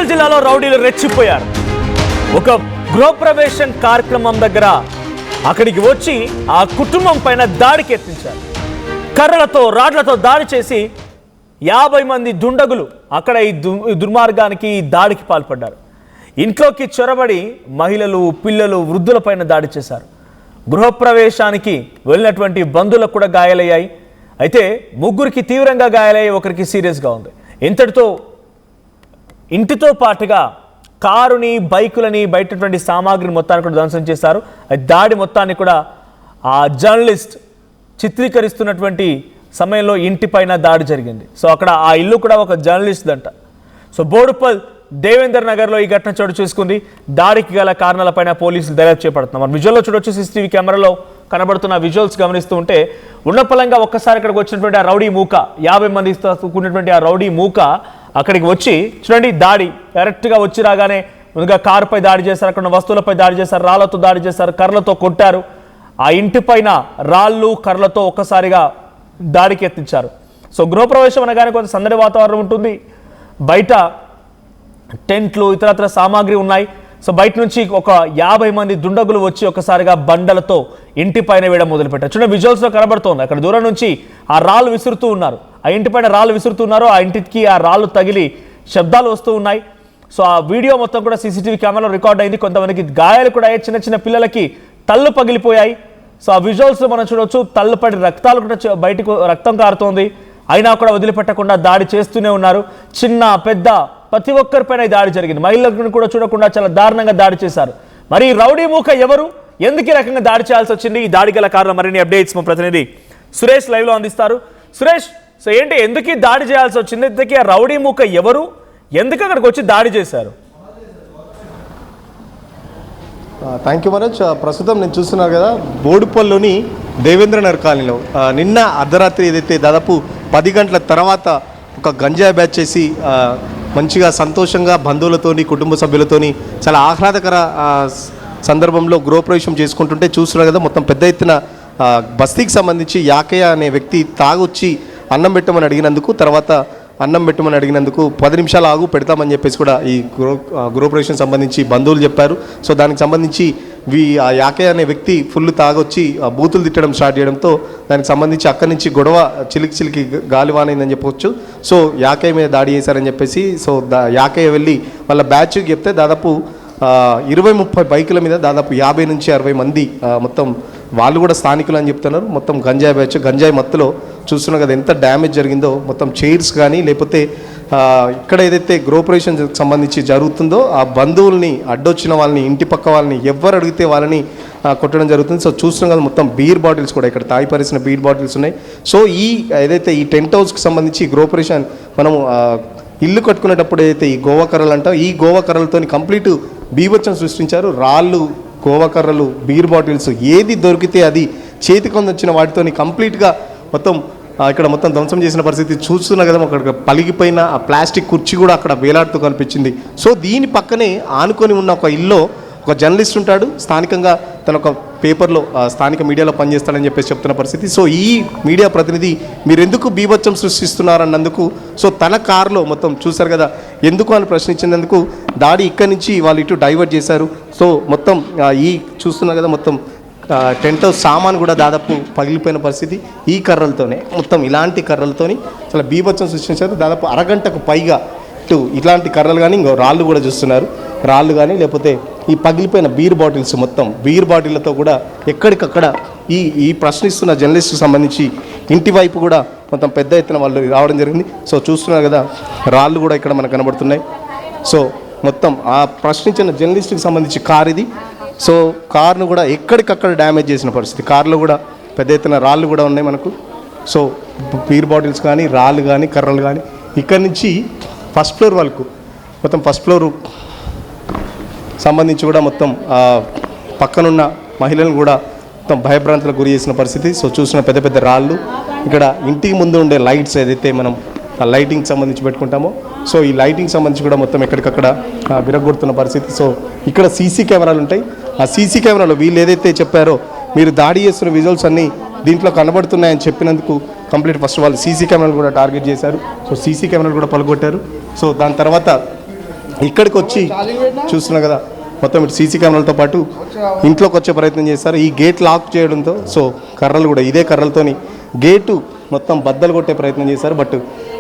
మేడ్చల్ జిల్లాలో రౌడీలు రెచ్చిపోయారు. ఒక గృహప్రవేశం కార్యక్రమం దగ్గర అక్కడికి వచ్చి ఆ కుటుంబం పైన దాడికి యత్నించారు. కర్రలతో రాడ్లతో దాడి చేసి 50 మంది దుండగులు అక్కడ ఈ దుర్మార్గానికి దాడికి పాల్పడ్డారు. ఇంట్లోకి చొరబడి మహిళలు, పిల్లలు, వృద్ధులపైన దాడి చేశారు. గృహప్రవేశానికి వెళ్ళినటువంటి బంధువులకు కూడా గాయాలయ్యాయి. అయితే ముగ్గురికి తీవ్రంగా గాయాలయ్యాయి, ఒకరికి సీరియస్గా ఉంది. ఇంటితో పాటుగా కారుని, బైకులని, బయటటువంటి సామాగ్రిని మొత్తాన్ని కూడా ధ్వంసం చేశారు. దాడి మొత్తాన్ని కూడా ఆ జర్నలిస్ట్ చిత్రీకరిస్తున్నటువంటి సమయంలో ఇంటిపైన దాడి జరిగింది. సో అక్కడ ఆ ఇల్లు కూడా ఒక జర్నలిస్ట్ దంట. సో బోడుపల్ దేవేందర్ నగర్లో ఈ ఘటన చోటు చేసుకుంది. దాడికి గల కారణాలపైన పోలీసులు దర్యాప్తు చేపడుతున్నారు. మనం విజువల్లో చూడొచ్చు, సీసీటీవీ కెమెరాలో కనబడుతున్న విజువల్స్ గమనిస్తూ ఉంటే ఉన్నపలంగా ఒక్కసారి ఇక్కడికి వచ్చినటువంటి ఆ రౌడీ మూక, 50 మందితో కూడినటువంటి ఆ రౌడీ మూక అక్కడికి వచ్చి చూడండి, దాడి డైరెక్ట్గా వచ్చి రాగానే ముందుగా కారుపై దాడి చేశారు, అక్కడ ఉన్న వస్తువులపై దాడి చేశారు, రాళ్లతో దాడి చేశారు, కర్రలతో కొట్టారు. ఆ ఇంటిపైన రాళ్ళు, కర్రలతో ఒక్కసారిగా దాడికి యత్నించారు. సో గృహప్రవేశం అనగానే కొంత సందడి వాతావరణం ఉంటుంది. బయట టెంట్లు, ఇతరత్ర సామాగ్రి ఉన్నాయి. సో బయట నుంచి ఒక 50 మంది దుండగులు వచ్చి ఒకసారిగా బండలతో ఇంటిపైన వేయడం మొదలుపెట్టారు. చూడండి, విజువల్స్లో కనబడుతోంది. అక్కడ దూరం నుంచి ఆ రాళ్ళు విసురుతూ ఉన్నారు, ఆ ఇంటిపైన రాళ్ళు విసురుతున్నారు. ఆ ఇంటికి ఆ రాళ్ళు తగిలి శబ్దాలు వస్తూ ఉన్నాయి. సో ఆ వీడియో మొత్తం కూడా సీసీటీవీ కెమెరాలో రికార్డ్ అయింది. కొంతమందికి గాయాలు కూడా అయ్యాయి, చిన్న చిన్న పిల్లలకి తల్లు పగిలిపోయాయి. సో ఆ విజువల్స్లో మనం చూడవచ్చు, తల్లు పడి రక్తాలు కూడా బయటకు రక్తం కారుతోంది. అయినా కూడా వదిలిపెట్టకుండా దాడి చేస్తూనే ఉన్నారు. చిన్న పెద్ద ప్రతి ఒక్కరిపైన దాడి జరిగింది. మహిళలను కూడా చూడకుండా చాలా దారుణంగా దాడి చేశారు. మరి రౌడీ మూక ఎవరు, ఎందుకు ఈ రకంగా దాడి చేయాల్సి వచ్చింది, ఈ దాడి గల కారణం మరిన్ని అప్డేట్స్ మా ప్రతినిధి సురేష్ లైవ్లో అందిస్తారు. సురేష్, సో ఏంటి, ఎందుకు దాడి చేయాల్సి వచ్చింది, ఇంతకీ ఆ రౌడీ మూక ఎవరు, ఎందుకు అక్కడికి వచ్చి దాడి చేశారు? Thank you Manoj. ప్రస్తుతం నేను చూస్తున్నాను కదా, బోడుపల్లిలోని దేవేంద్ర నగర్ కాలనీలో నిన్న అర్ధరాత్రి ఏదైతే దాదాపు 10 గంటల తర్వాత ఒక గంజాయి బ్యాచ్ చేసి మంచిగా సంతోషంగా బంధువులతోని, కుటుంబ సభ్యులతోని చాలా ఆహ్లాదకర సందర్భంలో గృహప్రవేశం చేసుకుంటుంటే చూస్తున్నారు కదా, మొత్తం పెద్ద ఎత్తున బస్తీకి సంబంధించి యాకయ్య అనే వ్యక్తి తాగొచ్చి అన్నం పెట్టమని అడిగినందుకు 10 నిమిషాలు ఆగు పెడతామని చెప్పేసి కూడా ఈ గృహప్రవేశం సంబంధించి బంధువులు చెప్పారు. సో దానికి సంబంధించి ఆ యాకయ్య అనే వ్యక్తి ఫుల్ తాగొచ్చి బూతులు తిట్టడం స్టార్ట్ చేయడంతో దానికి సంబంధించి అక్కడి నుంచి గొడవ చిలికి గాలివానైందని చెప్పవచ్చు. సో యాకయ్య మీద దాడి చేశారని చెప్పేసి సో యాకయ్య వెళ్ళి వాళ్ళ బ్యాచ్కి చెప్తే దాదాపు 20-30 బైకుల మీద దాదాపు 50 నుంచి 60 మంది మొత్తం వాళ్ళు కూడా స్థానికులు అని చెప్తున్నారు. మొత్తం గంజాయి బ్యాచ్, గంజాయి మత్తులో చూస్తున్నాం కదా ఎంత డ్యామేజ్ జరిగిందో. మొత్తం చైర్స్ కానీ లేకపోతే ఇక్కడ ఏదైతే గృహప్రవేశం సంబంధించి జరుగుతుందో ఆ బంధువుల్ని, అడ్డొచ్చిన వాళ్ళని, ఇంటి పక్క వాళ్ళని, ఎవరు అడిగితే వాళ్ళని కొట్టడం జరుగుతుంది. సో చూస్తున్నాం కదా, మొత్తం బీర్ బాటిల్స్ కూడా ఇక్కడ తాగి పరిసిన బీర్ బాటిల్స్ ఉన్నాయి. సో ఏదైతే ఈ టెంట్ హౌస్కి సంబంధించి గృహప్రవేశం మనం ఇల్లు కట్టుకునేటప్పుడు ఏదైతే ఈ గోవా కర్రలు అంటాం, ఈ గోవా కర్రలతో కంప్లీట్ బీభత్సం సృష్టించారు. రాళ్ళు, గోవా కర్రలు, బీర్ బాటిల్స్ ఏది దొరికితే అది చేతికి వచ్చిన వాటితోని కంప్లీట్గా మొత్తం ఇక్కడ మొత్తం ధ్వంసం చేసిన పరిస్థితి చూస్తున్నా కదా. అక్కడ పలిగిపోయిన ఆ ప్లాస్టిక్ కుర్చీ కూడా అక్కడ వేలాడుతూ కనిపించింది. సో దీని పక్కనే ఆనుకొని ఉన్న ఒక ఇల్లు ఒక జర్నలిస్ట్ ఉంటాడు, స్థానికంగా తన ఒక పేపర్లో స్థానిక మీడియాలో పనిచేస్తాడని చెప్పేసి చెప్తున్న పరిస్థితి. సో ఈ మీడియా ప్రతినిధి మీరు ఎందుకు బీభత్సం సృష్టిస్తున్నారన్నందుకు సో తన కారులో మొత్తం చూశారు కదా, ఎందుకు అని ప్రశ్నించినందుకు దాడి ఇక్కడి నుంచి వాళ్ళు ఇటు డైవర్ట్ చేశారు. సో మొత్తం చూస్తున్నారు కదా, మొత్తం టెంట్ హౌస్ సామాన్ కూడా దాదాపు పగిలిపోయిన పరిస్థితి. ఈ కర్రలతోనే మొత్తం ఇలాంటి కర్రలతోని చాలా బీభత్సం సృష్టించారు. దాదాపు అరగంటకు పైగా ఇట్లాంటి కర్రలు కానీ ఇంకో రాళ్ళు కూడా చూస్తున్నారు, రాళ్ళు కానీ లేకపోతే ఈ పగిలిపోయిన బీర్ బాటిల్స్, మొత్తం బీర్ బాటిళ్లతో కూడా ఎక్కడికక్కడ ఈ ప్రశ్నిస్తున్న జర్నలిస్ట్కి సంబంధించి ఇంటి వైపు కూడా మొత్తం పెద్ద ఎత్తున వాళ్ళు రావడం జరిగింది. సో చూస్తున్నారు కదా, రాళ్ళు కూడా ఇక్కడ మనకు కనబడుతున్నాయి. సో మొత్తం ఆ ప్రశ్నించిన జర్నలిస్ట్కి సంబంధించి కార్ ఇది. సో కార్ను కూడా ఎక్కడికక్కడ డ్యామేజ్ చేసిన పరిస్థితి. కార్లో కూడా పెద్ద ఎత్తున రాళ్ళు కూడా ఉన్నాయి మనకు. సో బీర్ బాటిల్స్ కానీ, రాళ్ళు కానీ, కర్రలు కానీ ఇక్కడి నుంచి ఫస్ట్ ఫ్లోర్ వరకు మొత్తం ఫస్ట్ ఫ్లోర్ సంబంధించి కూడా మొత్తం పక్కనున్న మహిళలను కూడా మొత్తం భయభ్రాంతులకు గురి చేసిన పరిస్థితి. సో చూసిన పెద్ద పెద్ద రాళ్ళు, ఇక్కడ ఇంటికి ముందు ఉండే లైట్స్ ఏదైతే మనం లైటింగ్ సంబంధించి పెట్టుకుంటామో సో ఈ లైటింగ్ సంబంధించి కూడా మొత్తం ఎక్కడికక్కడ విరగొడుతున్న పరిస్థితి. సో ఇక్కడ సీసీ కెమెరాలు ఉంటాయి. ఆ సీసీ కెమెరాలో వీళ్ళు ఏదైతే చెప్పారో మీరు దాడి చేస్తున్న విజువల్స్ అన్నీ దీంట్లో కనబడుతున్నాయని చెప్పినందుకు కంప్లీట్ ఫస్ట్ వాళ్ళు సీసీ కెమెరాలు కూడా టార్గెట్ చేశారు. సో సీసీ కెమెరాలు కూడా పలగొట్టారు. సో దాని తర్వాత ఇక్కడికి వచ్చి చూస్తున్నా కదా మొత్తం ఇటు సీసీ కెమెరాలతో పాటు ఇంట్లోకి వచ్చే ప్రయత్నం చేస్తారు. ఈ గేట్ లాక్ చేయడంతో సో కర్రలు కూడా ఇదే కర్రలతోని గేటు మొత్తం బద్దలు కొట్టే ప్రయత్నం చేశారు. బట్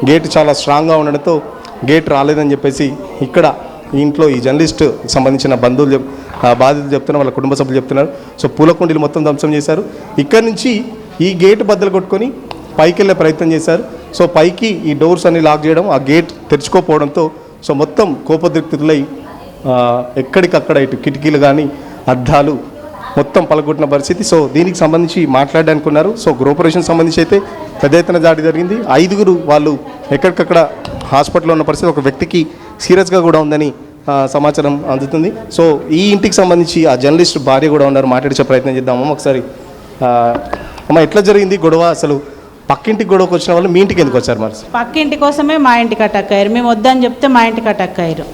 గేటు చాలా స్ట్రాంగ్గా ఉండడంతో గేట్ రాలేదని చెప్పేసి ఇక్కడ ఇంట్లో ఈ జర్నలిస్ట్ సంబంధించిన బంధువులు బాధితులు చెప్తున్నారు, వాళ్ళ కుటుంబ సభ్యులు చెప్తున్నారు. సో పూలకుండీలు మొత్తం ధ్వంసం చేశారు. ఇక్కడ నుంచి ఈ గేటు బద్దలు కొట్టుకొని పైకి వెళ్ళే ప్రయత్నం చేశారు. సో పైకి ఈ డోర్స్ అన్ని లాక్ చేయడం, ఆ గేట్ తెరుచుకోకపోవడంతో సో మొత్తం కోపోద్రిక్తులై ఎక్కడికక్కడ ఇటు కిటికీలు కానీ అద్దాలు మొత్తం పలగొట్టిన పరిస్థితి. సో దీనికి సంబంధించి మాట్లాడడానికి ఉన్నారు. సో గృహప్రవేశం సంబంధించి అయితే పెద్ద ఎత్తున దాడి జరిగింది. 5 వాళ్ళు ఎక్కడికక్కడ హాస్పిటల్లో ఉన్న పరిస్థితి, ఒక వ్యక్తికి సీరియస్గా కూడా ఉందని సమాచారం అందుతుంది. సో ఈ ఇంటికి సంబంధించి ఆ జర్నలిస్ట్ భార్య కూడా ఉన్నారు, మాట్లాడించే ప్రయత్నం చేద్దామమ్మ ఒకసారి. అమ్మ ఎట్లా జరిగింది గొడవ? అసలు పక్కింటికి గొడవకు వచ్చిన వాళ్ళు మీ ఇంటికి ఎందుకు వచ్చారు? మరి పక్కింటి కోసమే మా ఇంటికి అటాక్ అయ్యారు. మేము వద్దని చెప్తే మా ఇంటికి అటాక్ అయ్యారు.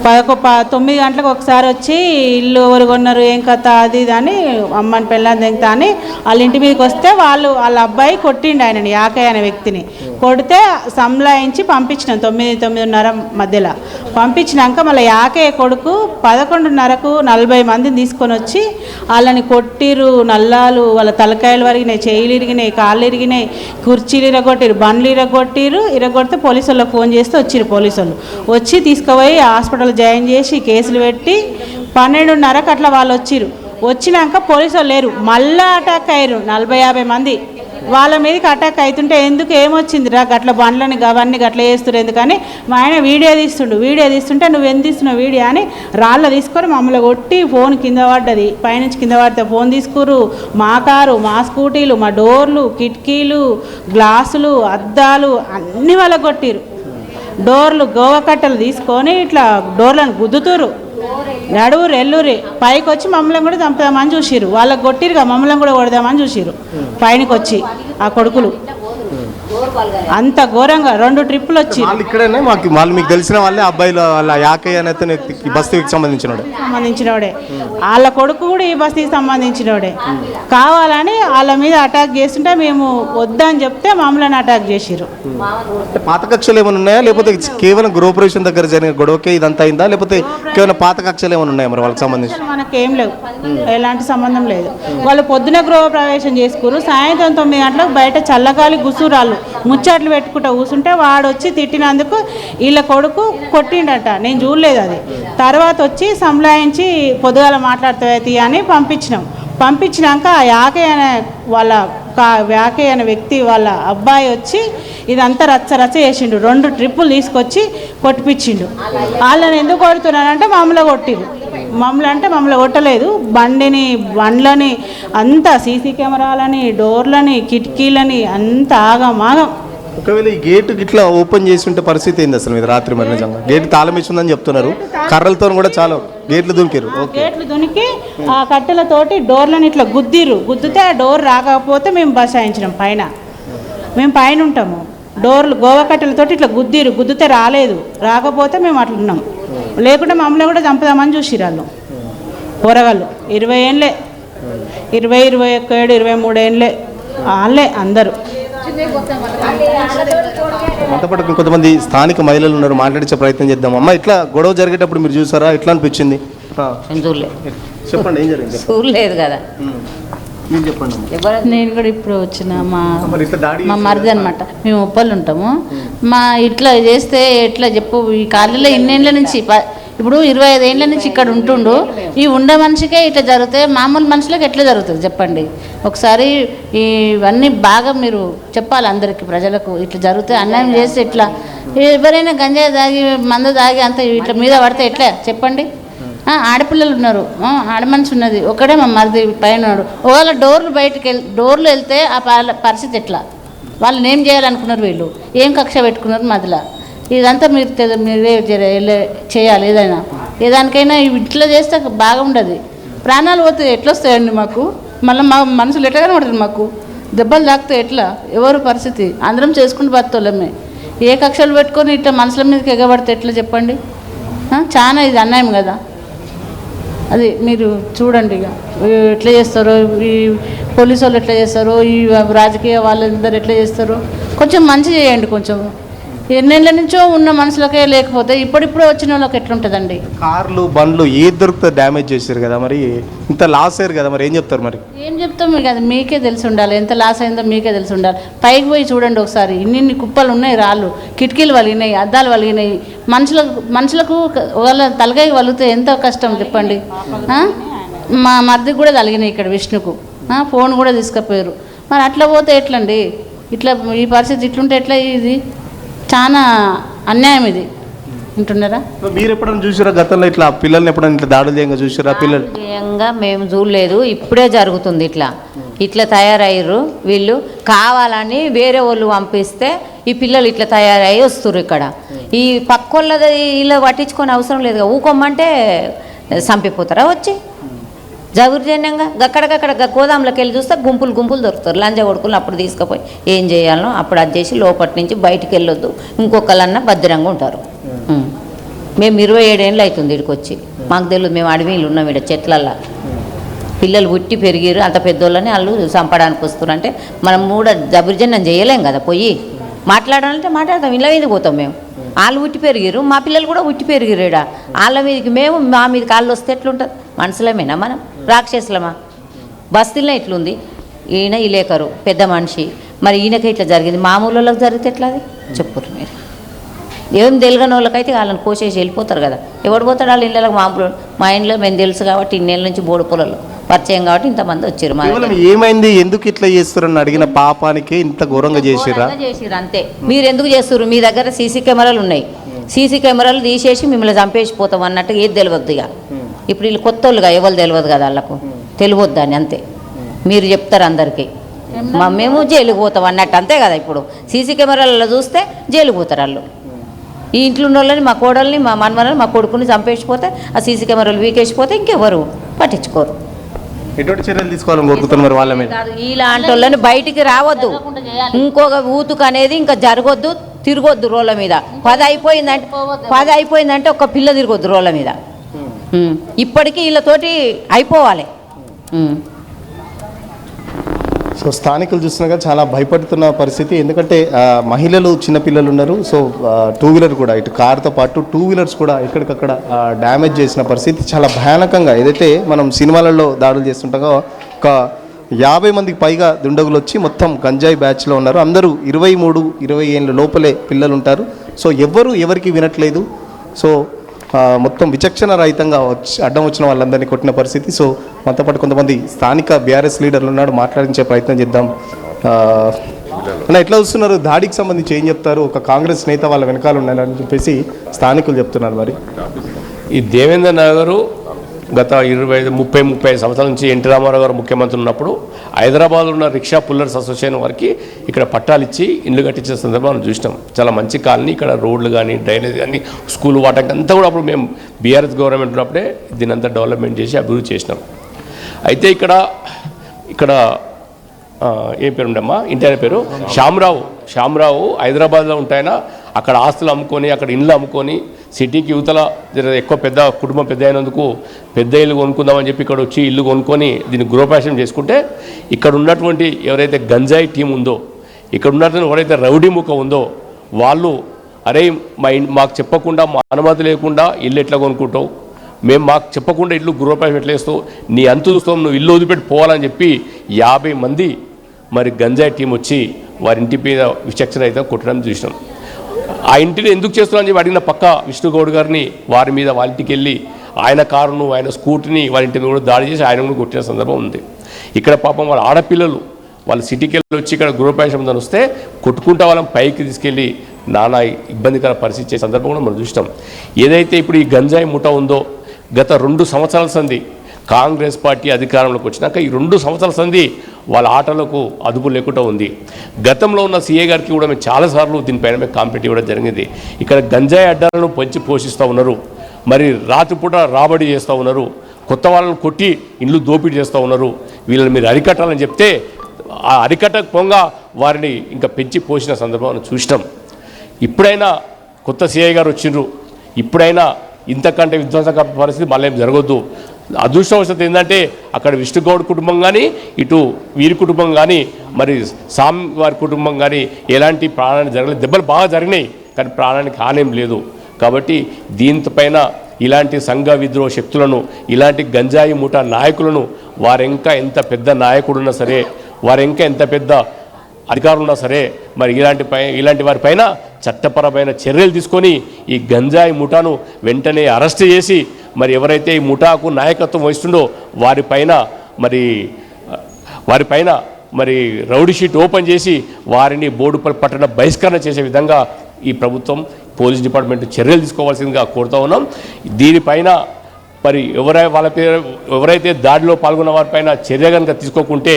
9 గంటలకు ఒకసారి వచ్చి ఇల్లు ఎవరు కొన్నారు ఏం కథ అది ఇది అని అమ్మని పెళ్ళని దిగుతా అని వాళ్ళ ఇంటి మీదకి వస్తే వాళ్ళ అబ్బాయి కొట్టిండు ఆయనని, యాకయ్య అనే వ్యక్తిని కొడితే సంలాయించి పంపించినాం 9-9:30 మధ్యలో. పంపించినాక మళ్ళీ యాకయ్య కొడుకు 11:30కు 40 మందిని తీసుకొని వచ్చి వాళ్ళని కొట్టిరు. నల్లాలు వాళ్ళ తలకాయలు వరిగినాయి, చేయిలు ఇరిగినాయి, కాళ్ళు ఇరిగినాయి, కుర్చీలు ఇరగొట్టిరు, బండ్లు ఇరగొడితే పోలీసు వాళ్ళకి ఫోన్ చేస్తే వచ్చిరు. పోలీసు వాళ్ళు వచ్చి తీసుకుపోయి హాస్పిటల్ జాయిన్ చేసి కేసులు పెట్టి 12:30కు అట్లా వాళ్ళు వచ్చినాక పోలీసు వాళ్ళు లేరు, మళ్ళీ అటాక్ అయ్యారు 40-50 మంది. వాళ్ళ మీదకి అటాక్ అవుతుంటే ఎందుకు ఏమొచ్చింది రా గట్ల బండ్లని అవన్నీ గట్ల చేస్తున్నారు ఎందుకని మా ఆయన వీడియో తీస్తుంటే నువ్వు ఎంత తీస్తున్నావు వీడియో అని రాళ్ళు తీసుకొని మమ్మల్ని కొట్టి ఫోన్ కింద పడ్డది. పైనుంచి కింద పడితే ఫోన్ తీసుకురు, మా కారు, మా స్కూటీలు, మా డోర్లు, కిటికీలు, గ్లాసులు, అద్దాలు అన్నీ వాళ్ళకి కొట్టిరు. డోర్లు గోవా కట్టలు తీసుకొని ఇట్లా డోర్లను గుద్దుతురు, నడువురు ఎల్లురి పైకి వచ్చి మమ్మల్ని కూడా చంపుదామని చూసిరు. వాళ్ళకి కొట్టిరుగా మమ్మల్ని కూడా కొడదామని చూసిరు పైనకి వచ్చి ఆ కొడుకులు. అంత ఘోరంగా 2 ట్రిప్పులు వచ్చి ఇక్కడనే వాళ్ళు మీకు తెలిసిన వాళ్ళే అబ్బాయిలు వాళ్ళ యాకయ్య అనే బస్తీకి సంబంధించినోడే, వాళ్ళ కొడుకు కూడా ఈ బస్తీకి సంబంధించినోడే. కావాలని వాళ్ళ మీద అటాక్ చేస్తుంటే మేము వద్దని చెప్తే మమ్మల్ని అటాక్ చేసిరు. పాత కక్షలు ఏమైనా ఉన్నాయా లేకపోతే కేవలం గృహప్రవేశం దగ్గర జరిగిన గొడవకే ఇదంతా అయిందా లేకపోతే కేవలం పాత కక్షలు ఏమైనా ఉన్నాయా మరి వాళ్ళకి సంబంధించి? మనకేం లేవు, ఎలాంటి సంబంధం లేదు. వాళ్ళు పొద్దున గృహప్రవేశం చేసుకురు, సాయంత్రం 9 గంటలకు బయట చల్లగాలి గుసూరాళ్ళు ముచ్చట్లు పెట్టుకుంటూ కూర్చుంటే వాడు వచ్చి తిట్టినందుకు వీళ్ళ కొడుకు కొట్టిండట. నేను చూడలేదు అది. తర్వాత వచ్చి సంలాయించి పొద్దుగాల మాట్లాడుతాయి అని పంపించినాక యాకయ్య అనే వ్యక్తి వాళ్ళ అబ్బాయి వచ్చి ఇదంతా రచ్చ చేసిండు. 2 ట్రిప్పులు తీసుకొచ్చి కొట్టిపించిండు. వాళ్ళని ఎందుకు కొడుతున్నానంటే మమ్మల్ని కొట్టిరు. మమ్మల్ని కొట్టలేదు, బండ్లని అంతా సీసీ కెమెరాలని, డోర్లని, కిటికీలని అంతా ఆగమాగం. ఒకవేళ ఈ గేటు ఇట్లా ఓపెన్ చేసి ఉంటే పరిస్థితి ఏంది అసలు? మీద రాత్రి మరి నిజంగా గేటు తాళం వేసిందని చెప్తున్నారు, కర్రలతో కూడా చాలా గేట్లు దునికి ఆ కట్టెలతోటి డోర్లను ఇట్లా గుద్దితే ఆ డోర్ రాకపోతే మేము బసాయించినాం పైన. మేము పైన ఉంటాము, డోర్లు గోవా కట్టెలతోటి ఇట్లా గుద్దితే రాకపోతే మేము అట్లున్నాం. లేకుంటే మమ్మల్ని కూడా చంపుదామని చూసిరు వాళ్ళు పోరగాళ్ళు. 20 ఏళ్ళే, 20, 21, 23 ఏళ్ళే వాళ్ళే అందరూ. కొంతమంది స్థానిక మహిళలు ఉన్నారు, మాట్లాడించే ప్రయత్నం చేద్దాం. అమ్మ ఇట్లా గొడవ జరిగేటప్పుడు మీరు చూసారా? ఎట్లా అనిపించింది? చెప్పండి, ఏం జరిగింది? చూడలేదు కదా. నేను కూడా ఇప్పుడు వచ్చిన మా మరిది అనమాట. మేము ఉప్పలు ఉంటాము. మా ఇట్లా చేస్తే ఎట్లా చెప్పు, ఈ కాలనీలో ఇన్నేళ్ళ నుంచి ఇప్పుడు 25 ఏళ్ళ నుంచి ఇక్కడ ఉంటుండు. ఈ ఉండే మనిషికే ఇట్లా జరిగితే మామూలు మనుషులకు ఎట్లా జరుగుతుంది చెప్పండి? ఒకసారి ఇవన్నీ బాగా మీరు చెప్పాలి అందరికీ, ప్రజలకు. ఇట్లా జరిగితే అన్యాయం చేస్తే ఇట్లా ఎవరైనా గంజాయి తాగి మందు తాగి అంత ఇట్లా మీద పడితే ఎట్లా చెప్పండి? ఆడపిల్లలు ఉన్నారు, ఆడమనిషి ఉన్నది, ఒకడే మా మరిది పైన ఉన్నాడు. ఒకవేళ డోర్లు వెళ్తే ఆ పరిస్థితి ఎట్లా? వాళ్ళని ఏం చేయాలనుకున్నారు వీళ్ళు? ఏం కక్ష పెట్టుకున్నారు మధ్యలో? ఇదంతా మీరే చేయాలి. ఏదానికైనా ఇట్లా చేస్తే బాగుండదు. ప్రాణాలు పోతే ఎట్లా వస్తాయండి మాకు? మళ్ళీ మా మనసులు ఎట్లా కనబడుతుంది మాకు? దెబ్బలు తాకితే ఎట్లా? ఎవరు పరిస్థితి? అందరం చేసుకుంటూ బతుకోలేమే. ఏ కక్షలు పెట్టుకొని ఇట్లా మనుషుల మీదకి ఎగబడితే ఎట్లా చెప్పండి? చాలా ఇది అన్యాయం కదా. అది మీరు చూడండి, ఇక ఎట్లా చేస్తారో, ఈ పోలీసు వాళ్ళు ఎట్లా చేస్తారో, ఈ రాజకీయ వాళ్ళందరూ ఎట్లా చేస్తారో కొంచెం మంచి చేయండి. కొంచెం ఎన్నేళ్ళ నుంచో ఉన్న మనుషులకే లేకపోతే ఇప్పుడిప్పుడు వచ్చిన వాళ్ళకి ఎట్లుంటుందండి? కార్లు బండ్లు ఏది దొరికితే డ్యామేజ్ చేశారు కదా, మరి ఇంత లాస్ అయ్యారు కదా, మరి ఏం చెప్తారు? మరి ఏం చెప్తాం మీకు, అది మీకే తెలిసి ఉండాలి. ఎంత లాస్ అయిందో మీకే తెలిసి ఉండాలి. పైకి పోయి చూడండి ఒకసారి, ఇన్ని కుప్పలు ఉన్నాయి, రాళ్ళు, కిటికీలు వలిగినాయి, అద్దాలు వలిగినాయి. మనుషులకు వాళ్ళ తలకాయ వలిగితే ఎంత కష్టం చెప్పండి. మా మరిదికి కూడా తలిగినాయి ఇక్కడ విష్ణుకు, ఫోన్ కూడా తీసుకుపోయారు. మరి అట్లా పోతే ఎట్లండి? ఇట్లా ఈ పరిస్థితి ఇట్లుంటే ఎట్లా? ఇది చాలా అన్యాయం ఇది. ఉంటున్నారా? మీరు ఎప్పుడైనా చూసారా గతంలో ఇట్లా పిల్లల్ని ఎప్పుడైనా ఇట్లా దాడులు చేయంగా చూసారా? పిల్లలు చేయంగా మేము చూడలేదు, ఇప్పుడే జరుగుతుంది. ఇట్లా తయారయ్యారు వీళ్ళు, కావాలని వేరే వాళ్ళు పంపిస్తే ఈ పిల్లలు ఇట్లా తయారయ్యి వస్తున్నారు. ఇక్కడ ఈ పక్కోళ్ళది ఇలా పట్టించుకొని అవసరం లేదు, ఊకొమ్మంటే చంపిపోతారా వచ్చి జగుర్జన్యంగా. గక్కడికక్కడ గోదాంలోకి వెళ్ళి చూస్తే గుంపులు దొరుకుతారు లంజ కొడుకులు. అప్పుడు తీసుకుపోయి ఏం చేయాలో అప్పుడు అది చేసి లోపటి నుంచి బయటికి వెళ్ళొద్దు, ఇంకొకళ్ళన్నా భద్రంగా ఉంటారు. మేము 27 ఏళ్ళు అవుతుంది ఇక్కడికి వచ్చి, మాకు తెలియదు. మేము అడవిలు ఉన్నాం ఇక్కడ చెట్లల్లో. పిల్లలు పుట్టి పెరిగిరు, అంత పెద్దోళ్ళని వాళ్ళు చంపడానికి వస్తున్నారు. అంటే మనం కూడా జబర్జన్యం చేయలేం కదా, పోయి మాట్లాడాలంటే మాట్లాడతాం. ఇలా మీద పోతాం మేము. వాళ్ళు పుట్టి పెరిగిరు, మా పిల్లలు కూడా పుట్టి పెరిగిరు. ఇక్కడ వాళ్ళ మీదకి మేము, మా మీదకి వాళ్ళు వస్తే ఎట్లుంటుంది? మనుషులమేనా మనం? రాక్షసులమా? బస్తీలో ఇట్లుంది. ఈయన ఇలేకరు పెద్ద మనిషి, మరి ఈయనకే ఇట్లా జరిగింది. మామూలు వాళ్ళకి జరిగితే ఎట్లా? అది చెప్పురు మీరు. ఏం తెలియని వాళ్ళకైతే వాళ్ళని కోసేసి వెళ్ళిపోతారు కదా. ఎవడు పోతాడు వాళ్ళ ఇళ్ళకి? మామూలు మా ఇంట్లో మేము తెలుసు కాబట్టి ఇన్నేళ్ళ నుంచి బోడు పొలాలు పరిచయం కాబట్టి ఇంతమంది వచ్చారు. మా ఏమైంది, ఎందుకు ఇట్లా చేస్తారని అడిగిన పాపానికి ఇంత ఘోరంగా చేసిరా? అంతే. మీరు ఎందుకు చేస్తారు? మీ దగ్గర సీసీ కెమెరాలు ఉన్నాయి, సీసీ కెమెరాలు తీసేసి మిమ్మల్ని చంపేసిపోతాం అన్నట్టు ఏది తెలియదు. ఇక ఇప్పుడు వీళ్ళు కొత్త వాళ్ళుగా ఎవరు తెలియదు కదా, వాళ్ళకు తెలియదు అని. అంతే మీరు చెప్తారు అందరికీ, మేము జైలుకు పోతాం అన్నట్టు. అంతే కదా. ఇప్పుడు సీసీ కెమెరాలలో చూస్తే జైలుకు పోతారు వాళ్ళు. ఈ ఇంట్లో ఉన్న వాళ్ళని, మా కోడల్ని, మా మనమని, మా కొడుకుని చంపేసిపోతే, ఆ సీసీ కెమెరాలు వీకేసిపోతే ఇంకెవరు పట్టించుకోరు. ఎటువంటి చర్యలు తీసుకోవాలని కోరుకుతున్నారు వాళ్ళ మీద? ఇలాంటి వాళ్ళని బయటికి రావద్దు, ఇంకొక ఊతుకు అనేది ఇంకా జరగొద్దు, తిరగొద్దు రోడ్ల మీద. 10 అయిపోయిందంటే ఒక పిల్ల తిరగొద్దు రోడ్ల మీద. ఇప్పటికీ వీళ్ళతోటి అయిపోవాలి. సో స్థానికులు చూస్తున్నాగా చాలా భయపడుతున్న పరిస్థితి. ఎందుకంటే మహిళలు, చిన్నపిల్లలు ఉన్నారు. సో 2 వీలర్ కూడా, ఇటు కార్తో పాటు 2 వీలర్స్ కూడా ఎక్కడికక్కడ డ్యామేజ్ చేసిన పరిస్థితి చాలా భయానకంగా. ఏదైతే మనం సినిమాలలో దాడులు చేస్తుంటామో, ఒక 50 మందికి పైగా దుండగులు వచ్చి మొత్తం గంజాయి బ్యాచ్లో ఉన్నారు. అందరూ 23-20 ఏళ్ళ లోపలే పిల్లలు ఉంటారు. సో ఎవరికి వినట్లేదు. సో మొత్తం విచక్షణ రహితంగా అడ్డం వచ్చిన వాళ్ళందరినీ కొట్టిన పరిస్థితి. సో మనతో పాటు కొంతమంది స్థానిక బీఆర్ఎస్ లీడర్లు ఉన్నాడు, మాట్లాడించే ప్రయత్నం చేద్దాం. అన్న, ఎట్లా చూస్తున్నారు? దాడికి సంబంధించి ఏం చెప్తారు? ఒక కాంగ్రెస్ నేత వాళ్ళ వెనకాల ఉన్నారని చెప్పేసి స్థానికులు చెప్తున్నారు. మరి ఈ దేవేంద్ర నగరు గత 30-35 సంవత్సరాల నుంచి ఎన్టీ రామారావు గారు ముఖ్యమంత్రి ఉన్నప్పుడు హైదరాబాద్లో ఉన్న రిక్షా పుల్లర్స్ అసోసియేషన్ వారికి ఇక్కడ పట్టాలు ఇచ్చి ఇండ్లు కట్టించిన సందర్భం మనం చూసినాం. చాలా మంచి కాలనీ. ఇక్కడ రోడ్లు కానీ, డ్రైనేజ్ కానీ, స్కూల్ వాటర్ అంతా కూడా అప్పుడు మేము బీఆర్ఎస్ గవర్నమెంట్ ఉన్నప్పుడే దీని అంతా డెవలప్మెంట్ చేసి అభివృద్ధి చేసినాం. అయితే ఇక్కడ ఏం పేరు ఉండమ్మా, ఇంటి ఆయన పేరు శ్యామరావు హైదరాబాద్లో ఉంటాయన. అక్కడ ఆస్తులు అమ్ముకొని, అక్కడ ఇండ్లు అమ్ముకొని, సిటీకి యువతల ఎక్కువ పెద్ద కుటుంబం పెద్ద అయినందుకు పెద్ద ఇల్లు కొనుక్కుందామని చెప్పి ఇక్కడ వచ్చి ఇల్లు కొనుక్కొని దీన్ని గృహప్రవేశం చేసుకుంటే, ఇక్కడ ఉన్నటువంటి ఎవరైతే గంజాయి టీం ఉందో, ఇక్కడ ఉన్నటువంటి ఎవరైతే రౌడీ ముఖ ఉందో వాళ్ళు, అరే మాకు చెప్పకుండా, మా అనుమతి లేకుండా ఇల్లు ఎట్లా కొనుక్కుంటావు, మాకు చెప్పకుండా ఇల్లు గృహప్రవేశం ఎట్లా వేస్తావు, నీ అంతు చూస్తావు, నువ్వు ఇల్లు వదిలిపెట్టి పోవాలని చెప్పి 50 మంది మరి గంజాయి టీం వచ్చి వారి ఇంటి మీద విచక్షణ అయితే కొట్టడం చూసినాం. ఆ ఇంటిని ఎందుకు చేస్తున్నారని చెప్పి అడిగిన పక్క విష్ణుగౌడ్ గారిని వాళ్ళ ఇంటికి వెళ్ళి ఆయన కారును, ఆయన స్కూటీని వాళ్ళ ఇంటి మీద కూడా దాడి చేసి ఆయన కూడా కొట్టిన సందర్భం ఉంది. ఇక్కడ పాపం వాళ్ళ ఆడపిల్లలు వాళ్ళు సిటీకి వెళ్ళి వచ్చి ఇక్కడ గృహప్రవేశం వస్తే కొట్టుకుంటా వాళ్ళని పైకి తీసుకెళ్ళి నానా ఇబ్బందికర పరిస్థితి చేసే సందర్భం కూడా మనం చూసినాం. ఏదైతే ఇప్పుడు ఈ గంజాయి ముఠ ఉందో, గత 2 సంవత్సరాల సంది కాంగ్రెస్ పార్టీ అధికారంలోకి వచ్చినాక ఈ 2 సంవత్సరాల సంది వాళ్ళ ఆటలకు అదుపు లేకుండా ఉంది. గతంలో ఉన్న సీఏ గారికి కూడా మేము చాలాసార్లు దీనిపైన మేము కాంప్లైంట్ ఇవ్వడం జరిగింది. ఇక్కడ గంజాయి అడ్డాలను పెంచి పోషిస్తూ ఉన్నారు, మరి రాత్రిపూట రాబడి చేస్తూ ఉన్నారు, కొత్త వాళ్ళను కొట్టి ఇండ్లు దోపిడీ చేస్తూ ఉన్నారు. వీళ్ళని మీరు అరికట్టాలని చెప్తే ఆ అరికట్టకు పొంగా వారిని ఇంకా పెంచి పోసిన సందర్భం చూసినాం. ఇప్పుడైనా కొత్త సీఐ గారు వచ్చిండ్రు, ఇప్పుడైనా ఇంతకంటే విధ్వంసక పరిస్థితి మళ్ళీ ఏం జరగొద్దు. అదృష్టవశాత్తు ఏంటంటే అక్కడ విష్ణుగౌడ్ కుటుంబం కానీ, ఇటు వీరి కుటుంబం కానీ, మరి సామ్ వారి కుటుంబం కానీ ఎలాంటి ప్రాణాలు జరగలేదు. దెబ్బలు బాగా జరిగినాయి కానీ ప్రాణానికి హానేం లేదు. కాబట్టి దీనిపైన ఇలాంటి సంఘ విద్రోహ శక్తులను, ఇలాంటి గంజాయి ముఠా నాయకులను, వారింకా ఎంత పెద్ద నాయకుడున్నా సరే, వారింకా ఎంత పెద్ద అధికారులున్నా సరే, మరి ఇలాంటి వారిపైన చట్టపరమైన చర్యలు తీసుకొని ఈ గంజాయి ముఠాను వెంటనే అరెస్ట్ చేసి, మరి ఎవరైతే ఈ ముఠాకు నాయకత్వం వహిస్తుండో వారిపైన రౌడీ షీట్ ఓపెన్ చేసి వారిని బోడుపల్లి పట్టణ బహిష్కరణ చేసే విధంగా ఈ ప్రభుత్వం, పోలీస్ డిపార్ట్మెంట్ చర్యలు తీసుకోవాల్సిందిగా కోరుతూ ఉన్నాం. దీనిపైన మరి ఎవరైతే దాడిలో పాల్గొన్న వారిపైన చర్య కనుక తీసుకోకుంటే,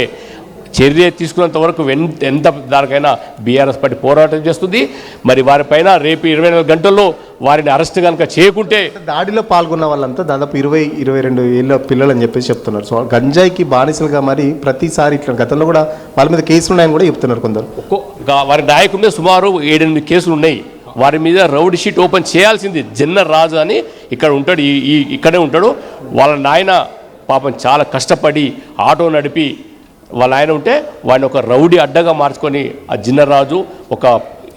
చర్య తీసుకున్నంత వరకు ఎంత దానికైనా బీఆర్ఎస్ పార్టీ పోరాటం చేస్తుంది. మరి వారిపైన రేపు 24 గంటల్లో వారిని అరెస్ట్ కనుక చేయకుంటే, దాడిలో పాల్గొన్న వాళ్ళంతా దాదాపు 20-22 ఏళ్ళ పిల్లలు అని చెప్పేసి చెప్తున్నారు. సో గంజాయికి బానిసలుగా మరి ప్రతిసారి ఇట్లా గతంలో కూడా వాళ్ళ మీద కేసులు ఉన్నాయని కూడా చెప్తున్నారు కొందరు. వారి నాయకుడి మీద సుమారు 7-8 కేసులు ఉన్నాయి. వారి మీద రౌడీ షీట్ ఓపెన్ చేయాల్సింది. జన్నరాజు అని ఇక్కడ ఉంటాడు, ఇక్కడే ఉంటాడు. వాళ్ళ నాయన పాపం చాలా కష్టపడి ఆటో నడిపి వాళ్ళ ఆయన ఉంటే వాడిని ఒక రౌడీ అడ్డగా మార్చుకొని ఆ జిన్నరాజు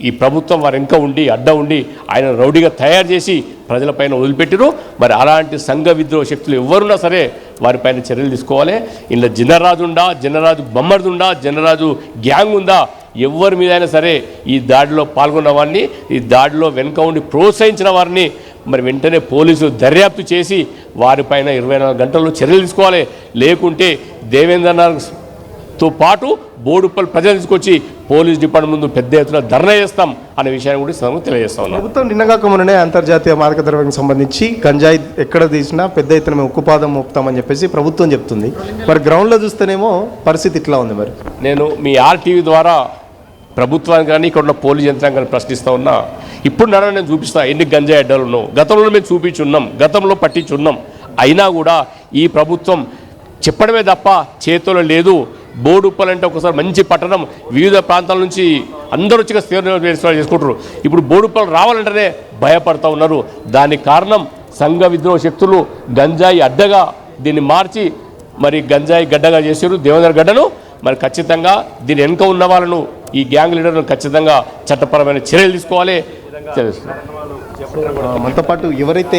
ఈ ప్రభుత్వం వారి ఇంకా ఉండి అడ్డ ఉండి ఆయన రౌడీగా తయారు చేసి ప్రజలపైన వదిలిపెట్టిరు. మరి అలాంటి సంఘ విద్రోహ శక్తులు ఎవరున్నా సరే వారిపైన చర్యలు తీసుకోవాలి. ఇలా జిన్నరాజు బొమ్మర్దుండా, జిన్నరాజు గ్యాంగ్ ఉందా, ఎవరి మీద అయినా సరే ఈ దాడిలో పాల్గొన్న వారిని, ఈ దాడిలో వెనుక ఉండి ప్రోత్సహించిన వారిని మరి వెంటనే పోలీసులు దర్యాప్తు చేసి వారిపైన 24 గంటల్లో చర్యలు తీసుకోవాలి. లేకుంటే దేవేంద్రనాథ్తో పాటు బోడుపల్లి ప్రజలు తీసుకొచ్చి పోలీస్ డిపార్ట్మెంట్ ముందు పెద్ద ఎత్తున ధర్నా చేస్తాం అనే విషయాన్ని కూడా తెలియజేస్తా ఉన్నాం. ప్రభుత్వం నిన్నగాక మొన్ననే అంతర్జాతీయ మాదక ద్రవ్యానికి సంబంధించి గంజాయి ఎక్కడ తీసినా పెద్ద ఎత్తున మేము ఉక్కుపాదం మోపుతామని చెప్పేసి ప్రభుత్వం చెప్తుంది. మరి గ్రౌండ్లో చూస్తేనేమో పరిస్థితి ఇట్లా ఉంది. మరి నేను మీ ఆర్టీవీ ద్వారా ప్రభుత్వానికి కానీ ఇక్కడ ఉన్న పోలీస్ యంత్రాంగాన్ని ప్రశ్నిస్తూ ఉన్నా. ఇప్పుడు నేను చూపిస్తా ఎన్ని గంజాయి అడ్డాలు ఉన్నావు. గతంలో మేము చూపించున్నాం, గతంలో పట్టించున్నాం. అయినా కూడా ఈ ప్రభుత్వం చెప్పడమే తప్ప చేతుల్లో లేదు. బోడుపల్లి అంటే ఒకసారి మంచి పట్టణం, వివిధ ప్రాంతాల నుంచి అందరూ వచ్చి సేవ చేసుకుంటారు. ఇప్పుడు బోడుపల్లి రావాలంటేనే భయపడతా ఉన్నారు. దానికి కారణం సంఘ విద్రోహ శక్తులు గంజాయి అడ్డగా దీన్ని మార్చి మరి గంజాయి గడ్డగా చేశారు, దేవేంద్ర గడ్డను. మరి ఖచ్చితంగా దీని వెనుక ఉన్న వాళ్ళను, ఈ గ్యాంగ్ లీడర్లను ఖచ్చితంగా చట్టపరమైన చర్యలు తీసుకోవాలి. మనతో పాటు ఎవరైతే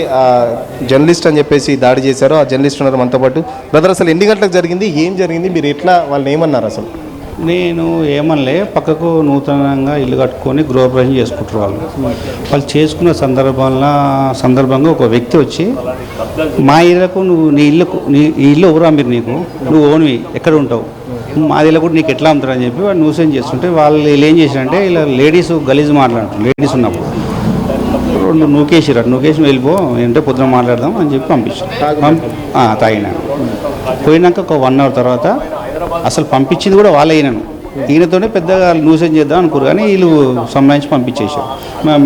జర్నలిస్ట్ అని చెప్పేసి దాడి చేశారో ఆ జర్నలిస్ట్ ఉన్నారు మనతో పాటు. బ్రదర్, అసలు ఎన్ని గంటలకు జరిగింది, ఏం జరిగింది, మీరు ఎట్లా వాళ్ళని ఏమన్నారు? అసలు నేను ఏమనలే, పక్కకు నూతనంగా ఇల్లు కట్టుకొని గృహప్రవేశం చేసుకుంటారు. వాళ్ళు చేసుకున్న సందర్భంగా ఒక వ్యక్తి వచ్చి మా ఇళ్ళకు నీ ఇల్లు ఎవరు అమ్మిరు, నీకు నువ్వు ఓన్వి ఎక్కడ ఉంటావు, మా ఇల్లు కూడా నీకు ఎట్లా అమ్ముతారు అని చెప్పి వాడు న్యూసెన్స్ చేస్తుంటే వాళ్ళు ఏం చేశారంటే ఇలా లేడీస్ గలీజ్ మాట్లాడుతారు. లేడీస్ ఉన్నప్పుడు నూకేసి వెళ్ళిపో ఏంటంటే పొద్దున మాట్లాడదాం అని చెప్పి పంపించాను. తాగినా పోయినాక ఒక 1 అవర్ తర్వాత అసలు పంపించింది కూడా వాళ్ళే. ఈయనతోనే పెద్దగా న్యూసెన్స్ చేద్దాం అనుకోరు, కానీ వీళ్ళు సంబంధించి పంపించేసారు.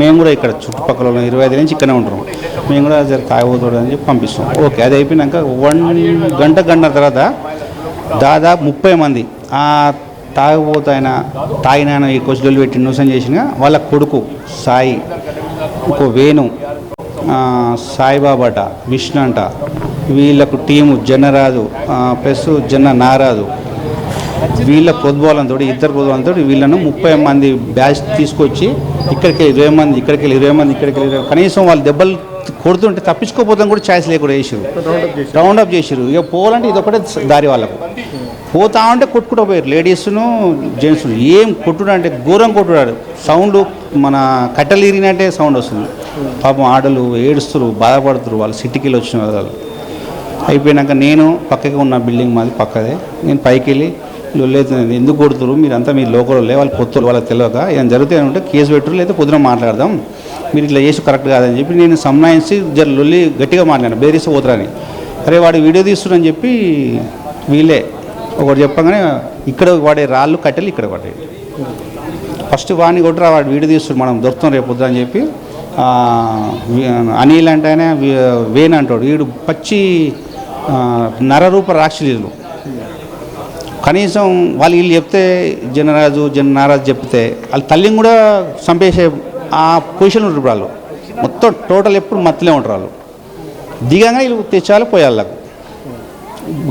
మేము కూడా ఇక్కడ చుట్టుపక్కల 25 నుంచి ఇక్కడనే ఉంటాం. మేము కూడా జర తాగిపోతాడు అని చెప్పి పంపిస్తాం. ఓకే, అది అయిపోయినాక 1 గంట తర్వాత దాదాపు 30 మంది తాగిన ఈ కొచ్చులు పెట్టి న్యూసెన్స్ చేసిన వాళ్ళ కొడుకు సాయి, ఇంకో వేణు, సాయిబాబాట, విష్ణు అంట, వీళ్ళకు టీము జన్నరాజు ప్లస్ నారాజు, వీళ్ళ పొద్దుబాలంతో ఇద్దరు పొద్దుబాలంతో వీళ్ళను 30 మంది బ్యాచ్ తీసుకొచ్చి ఇక్కడికి 20 మంది, ఇక్కడికి 20 మంది, ఇక్కడికి 20, కనీసం వాళ్ళు దెబ్బలు కొడుతుంటే తప్పించుకోపోతాం కూడా ఛాయిస్ లేకుండా చేసారు, రౌండప్ చేసారు. ఇక పోవాలంటే ఇదొకటే దారి. వాళ్ళకు పోతా ఉంటే కొట్టుకుంటూ పోయారు, లేడీస్ను జెంట్స్ను. ఏం కొట్టుడు అంటే ఘోరం కొట్టుడాడు. సౌండ్ మన కట్టెలు ఇరిగినట్టే సౌండ్ వస్తుంది. పాపం ఆడలు ఏడుస్తున్నారు, బాధపడుతున్నారు. వాళ్ళు సిటీకి వచ్చిన వాళ్ళు అయిపోయినాక నేను పక్కకి ఉన్న బిల్డింగ్ మాది పక్కదే, నేను పైకి వెళ్ళి లేదు ఎందుకు కొడుతురు, మీరంతా మీ లోకల్ వాళ్ళు పొత్తులు వాళ్ళకి తెలియక ఏమైనా జరిగితే ఉంటే కేసు పెట్టరు, లేదా పొద్దున మాట్లాడదాం, మీరు ఇట్లా చేసి కరెక్ట్ కాదని చెప్పి నేను సంబంధించి లొల్లి గట్టిగా మాట్లాడాను. బేరీసి పోతారని, అరే వాడు వీడియో తీస్తున్నారని చెప్పి వీళ్ళే ఒకటి చెప్పగానే ఇక్కడ వాడే రాళ్ళు కట్టెలు ఇక్కడ పడ్డాయి. ఫస్ట్ వాడిని కొట్టరా, వాడు వీడియో తీస్తున్నాడు, మనం దొరుకుతాం రేపు పొద్దున అని చెప్పి అనిల్ అంటే ఆయన వేణు అంటాడు. వీడు పచ్చి నరరూప రాక్షసులు. కనీసం వాళ్ళు వీళ్ళు చెప్తే నారాజు చెప్తే వాళ్ళ తల్లిని కూడా చంపేసే ఆ పొజిషన్ ఉంటారు. వాళ్ళు మొత్తం టోటల్ ఎప్పుడు మత్తులే ఉంటారు. వాళ్ళు దిగంగా వీళ్ళు తెచ్చాలి పోయాళ్ళకు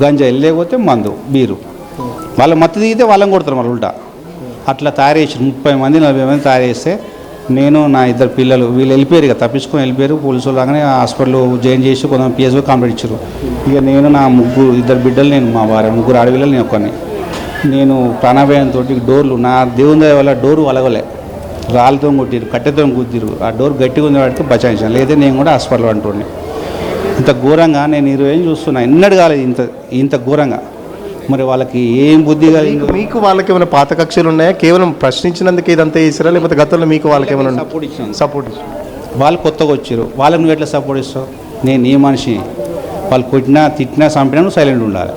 గంజాయి, లేకపోతే మందు బీరు. వాళ్ళ మత్తు దిగితే వాళ్ళని కొడతారు మళ్ళీ ఉల్టా. అట్లా తయారు చేసి 30 మంది 40 మంది తయారు చేస్తే నేను నా ఇద్దరు పిల్లలు వీళ్ళు వెళ్ళిపోయారు, ఇక తప్పించుకొని వెళ్ళిపోయారు. పోలీసు వాళ్ళు రాగానే హాస్పిటల్ జాయిన్ చేసి కొంచెం పిఎస్ఓ కంప్లీట్ ఇచ్చారు. ఇక నేను నా ఇద్దరు బిడ్డలు, నేను మా భార్య, ముగ్గురు ఆడపిల్లలు, నేను ఒక్కని. నేను ప్రాణాభయంతో డోర్లు నా దేవుని దయ వల్ల డోరు వలగలే, రాళ్ళతో కొట్టిరు, కట్టెతో కుట్టిరు. ఆ డోర్ గట్టిగా ఉంది వాడికి బచాయించాను, లేదా నేను కూడా హాస్పిటల్ అంటుండే. ఇంత ఘోరంగా నేను 20 ఏళ్ళు చూస్తున్నా, ఎన్నడూ కాలేదు ఇంత ఘోరంగా. మరి వాళ్ళకి ఏం బుద్ధి కలిగిందో. మీకు వాళ్ళకి ఏమైనా పాత కక్షలు ఉన్నాయా? కేవలం ప్రశ్నించినందుకు ఇదంతా చేసారా, లేకపోతే గతంలో మీకు వాళ్ళకి ఏమైనా సపోర్ట్ ఇచ్చాను. సపోర్ట్ వాళ్ళు కొత్తగా వచ్చారు, వాళ్ళకి నువ్వు ఎట్లా సపోర్ట్ ఇస్తావు? నేను ఈ మనిషి, వాళ్ళు కొట్టినా తిట్టినా చంపినా నువ్వు సైలెంట్ ఉండాలి.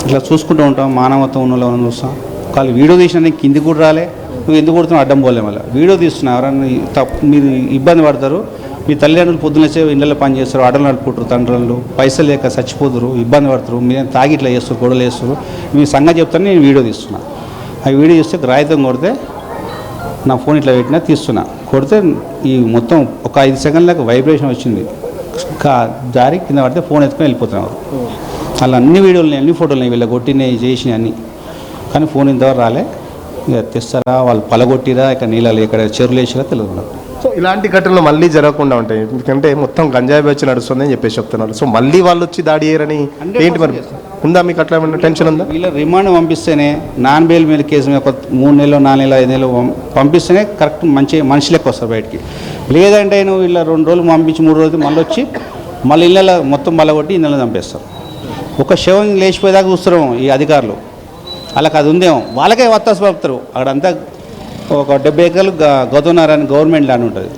ఇట్లా చూసుకుంటూ ఉంటాం, మానవత్వం ఉన్న వాళ్ళని చూస్తాం. వాళ్ళు వీడియో తీసినా నేను కింది కూడా రాలే, నువ్వు ఎందుకు కొడుతున్నావు అడ్డం పోలే. మళ్ళీ వీడియో తీస్తున్నా ఎవరన్నా మీరు ఇబ్బంది పడతారు. మీ తల్లిదండ్రులు పొద్దున్నేసే ఇళ్ళలో పని చేస్తారు, ఆటలు నడుపుకుంటారు, తండ్రులు పైసలు లేక చచ్చిపోతారు, ఇబ్బంది పడతారు. మీరు తాగి ఇట్లా చేస్తారు, గొడవలు వేస్తారు. మీ సంగతి చెప్తాను, నేను వీడియో తీస్తున్నా. ఆ వీడియో చూస్తే గ్రాహితం కొడితే నా ఫోన్ ఇట్లా పెట్టినా తీస్తున్నా, కొడితే ఈ మొత్తం ఒక 5 సెకండ్లకు వైబ్రేషన్ వచ్చింది. దారి కింద పడితే ఫోన్ ఎత్తుకొని వెళ్ళిపోతున్నారు. అలా అన్ని వీడియోలు అన్ని ఫోటోలు వీళ్ళ కొట్టినవి చేసినవి అన్నీ, కానీ ఫోన్ ఇంతవరకు రాలే. ఇక తెస్తారా, వాళ్ళు పలగొట్టిరా, ఇక్కడ నీళ్ళు ఇక్కడ చెరువులు వేసిరా తెలియదు. సో ఇలాంటి ఘటనలు మళ్ళీ జరగకుండా ఉంటాయి, ఎందుకంటే మొత్తం గంజాయి బ్యాచ్ నడుస్తుందని చెప్పేసి చెప్తున్నారు. సో మళ్ళీ వాళ్ళు వచ్చి దాడి చేయరని ఏంటి మరి ఉందా మీకు? అట్లా ఏమన్నా టెన్షన్ ఉందా? వీళ్ళ రిమాండ్ పంపిస్తేనే నాన్ బెయిల్ మీద కేసు మీద ఒక 3 నెలలు 4 నెలలు 5 నెలలు పంపిస్తేనే కరెక్ట్ మంచి మనిషి లెక్క వస్తారు బయటికి. లేదంటే నువ్వు వీళ్ళ 2 రోజులు పంపించి 3 రోజులు మళ్ళీ వచ్చి మళ్ళీ ఇళ్ళలో మొత్తం బలగొట్టి ఇళ్ళలో చంపేస్తారు. ఒక శవం లేచిపోయేదాకా చూస్తారు ఈ అధికారులు. వాళ్ళకి అది ఉందేమో, వాళ్ళకే వత్తాసు పంపుతారు. అక్కడంతా ఒక 70 ఎకరాలు గౌతన్నారని గవర్నమెంట్ ల్యాండ్ ఉంటుంది.